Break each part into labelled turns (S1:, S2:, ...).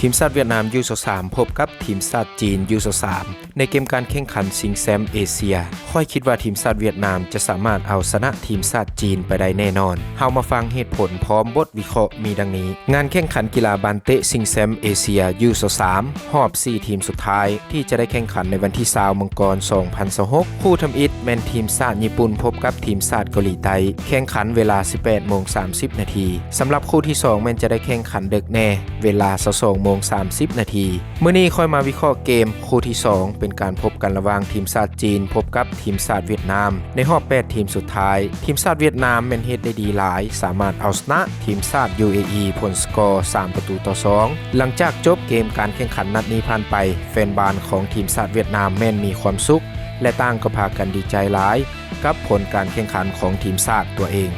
S1: ทีมชาติเวียดนามยู23พบกับทีมชาติจีนยู23ในเกมการแข่งขันชิงแชมป์เอเชียค่อยคิดว่าทีมชาติเวียดนามจะสามารถเอาชนะทีมชาติจีนไปได้แน่นอนเฮามาฟังเหตุผลพร้อมบทวิเคราะห์มีดังนี้งานแข่งขันกีฬาบานเตะชิงแชมป์เอเชียยู23รอบ4ทีมสุดท้ายที่จะได้แข่งขันในวันที่20มังกร2026คู่ทำอิฐแมนทีมชาติญี่ปุ่นพบกับทีมชาติเกาหลีใต้แข่งขันเวลา 18:30 นาทีสำหรับคู่ที่2แมนจะได้แข่งขันดึกแน่เวลา 22:30 นาทีมื้อนี้ค่อยมาวิเคราะห์เกมคู่ที่2เป็นการพบกันระหว่างทีมชาติจีนพบกับทีมชาติเวียดนามในรอบ8ทีมสุดท้ายทีมชาติเวียดนามแม่นเฮ็ดได้ดีหลายสามารถเอาชนะทีมชาติ UAE ผลสกอร์3-2หลังจากจบเกมการแข่งขันนัดนี้ผ่านไปแฟนบอลของทีมชาติเวียดนามแม่นมีความสุขและต่างก็พากันดีใจหลายกับผลการแข่งขันของทีมชาติตัวเอง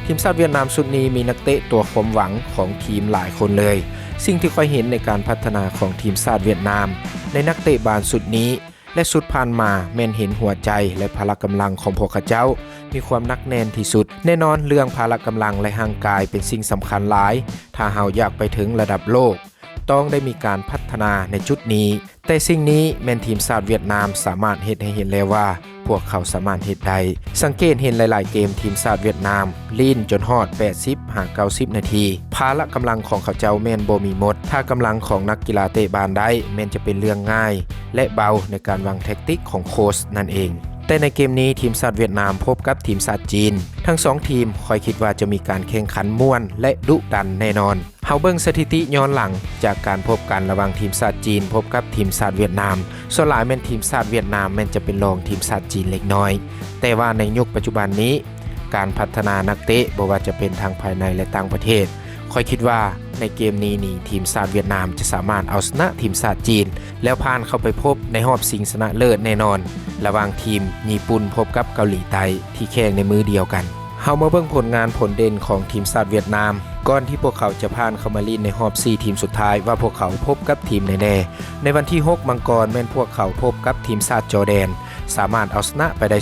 S1: ทีมชาติเวียดนามชุดนี้มีนักเตะตัวความหวังของทีมหลายคนเลยสิ่งที่ค่อยเห็นในการพัฒนาของทีมชาติเวียดนามในนักเตะบานสุดนี้และสุดผ่านมาแม่นเห็นหัวใจและพละกำลังของพวกเขาเจ้ามีความนักแน่นที่สุดแน่นอนเรื่องพละกำลังและร่างกายเป็นสิ่งสำคัญหลายถ้าเฮาอยากไปถึงระดับโลกต้องได้มีการพัฒนาในจุดนี้แต่สิ่งนี้แม่นทีมชาติเวียดนามสามารถเฮ็ดให้เห็นแล้วว่าพวกเขาสามารถเฮ็ดได้สังเกตเห็นหลายๆเกมทีมชาติเวียดนามลีนจนฮอด 80-90 นาทีพละกำลังของเขาเจ้าแม่นบ่มีหมดถ้ากำลังของนักกีฬาเตะบานได้แม่นจะเป็นเรื่องง่ายและเบาในการวางแทคติกของโค้ชนั่นเองแต่ในเกมนี้ทีมชาติเวียดนามพบกับทีมชาติจีนทั้ง2ทีมค่อยคิดว่าจะมีการแข่งขันม่วนและดุดันแน่นอนเฮาเบิ่งสถิติย้อนหลังจากการพบกันระหว่างทีมชาติจีนพบกับทีมชาติเวียดนามส่วนหลายแม่นทีมชาติเวียดนามแม่นจะเป็นรองทีมชาติจีนเล็กน้อยแต่ว่าในยุคปัจจุบันนี้การพัฒนานักเตะบ่ว่าจะเป็นทางภายในและต่างประเทศค่อยคิดว่าในเกมนี้ทีมชาติเวียดนามจะสามารถเอาชนะทีมชาติจีนแล้วผ่านเข้าไปพบในรอบชิงชนะเลิศแน่นอนระหว่างทีมญี่ปุ่นพบกับเกาหลีใต้ที่แข่งในมือเดียวกันเฮามาเบิ่งผลงานผลเด่นของทีมชาติเวียดนามก่อนที่พวกเขาจะผ่านเข้ามาลิ้นในรอบ4ทีมสุดท้ายว่าพวกเขาพบกับทีมไหนแน่ในวันที่6มังกรแม่นพวกเขาพบกับทีมชาติจอร์แดนสามารถเอาชนะไปได้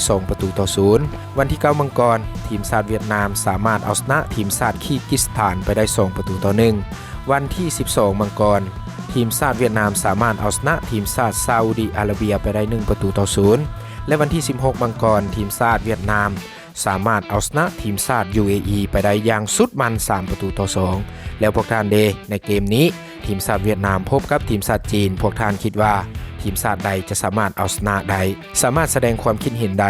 S1: 2-0วันที่9มังกรทีมชาติเวียดนามสามารถเอาชนะทีมชาติคีร์กิสถานไปได้2-1วันที่12มังกรทีมชาติเวียดนามสามารถเอาชนะทีมชาติซาอุดิอาระเบียไปได้1-0และวันที่16มังกรทีมชาติเวียดนามสามารถเอาชนะทีมชาติ UAE ไปได้อย่างสุดมัน3-2แล้วพวกท่านเดในเกมนี้ทีมชาติเวียดนามพบกับทีมชาติจีนพวกท่านคิดว่าทีมชาติใดจะสามารถเอาชนะได้สามารถแสดงความคิดเห็นใด